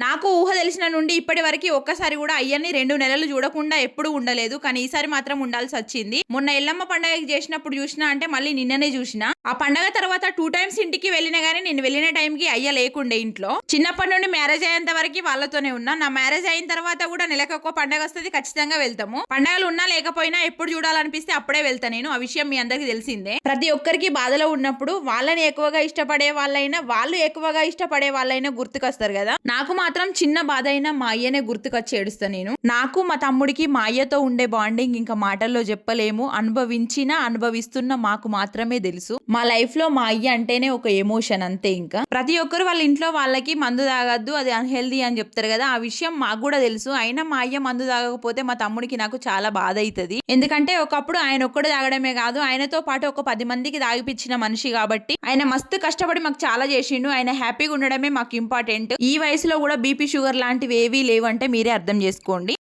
నాకు ఊహ తెలిసిన నుండి ఇప్పటి వరకు ఒక్కసారి కూడా అయ్యని 2 నెలలు చూడకుండా ఎప్పుడు ఉండలేదు. కానీ ఈసారి మాత్రం ఉండాల్సి వచ్చింది. మొన్న ఎల్లమ్మ పండగకి చేసినప్పుడు చూసినా అంటే మళ్ళీ నిన్ననే చూసిన. ఆ పండగ తర్వాత 2 టైమ్స్ ఇంటికి వెళ్ళినా గానీ నేను వెళ్ళిన టైంకి అయ్య లేకుండే ఇంట్లో. చిన్నప్పటి నుండి మ్యారేజ్ అయ్యేంత వరకు వాళ్ళతోనే ఉన్నా. నా మ్యారేజ్ అయిన తర్వాత కూడా నెలకొక పండగ వస్తుంది, ఖచ్చితంగా వెళ్తాము. పండగలు ఉన్నా లేకపోయినా ఎప్పుడు చూడాలనిపిస్తే అప్పుడే వెళ్తా నేను. ఆ విషయం మీ అందరికి తెలిసిందే. ప్రతి ఒక్కరికి బాధలో ఉన్నప్పుడు వాళ్ళని ఎక్కువగా ఇష్టపడే వాళ్ళైనా, వాళ్ళు ఎక్కువగా ఇష్టపడే వాళ్ళైనా గుర్తుకొస్తారు కదా. నాకు మాత్రం చిన్న బాధ అయినా మా అయ్యనే గుర్తుకొచ్చి ఏడుస్తా నేను. నాకు మా తమ్ముడికి మా అయ్యతో ఉండే బాండింగ్ ఇంకా మాటల్లో చెప్పలేము. అనుభవిస్తున్న మాకు మాత్రమే తెలుసు. మా లైఫ్ లో మా అయ్య అంటేనే ఒక ఎమోషన్ అంతే. ఇంకా ప్రతి ఒక్కరు వాళ్ళ ఇంట్లో వాళ్ళకి మందు తాగద్దు, అది అన్హెల్దీ అని చెప్తారు కదా. ఆ విషయం మాకు కూడా తెలుసు. అయినా మా అయ్య మందు తాగకపోతే మా తమ్ముడికి నాకు చాలా బాధ అవుతుంది. ఎందుకంటే ఒకప్పుడు ఆయన ఒక్కడు తాగడమే కాదు, ఆయనతో పాటు ఒక 10 మందికి తాగిపించిన మనిషి కాబట్టి ఆయన మస్తు కష్టపడి మాకు చాలా చేసిండు. ఆయన హ్యాపీగా ఉండడమే మాకు ఇంపార్టెంట్. ఈ వయసులో కూడా బీపీ షుగర్ లాంటివి ఏవీ లేవంటే మీరే అర్థం చేసుకోండి.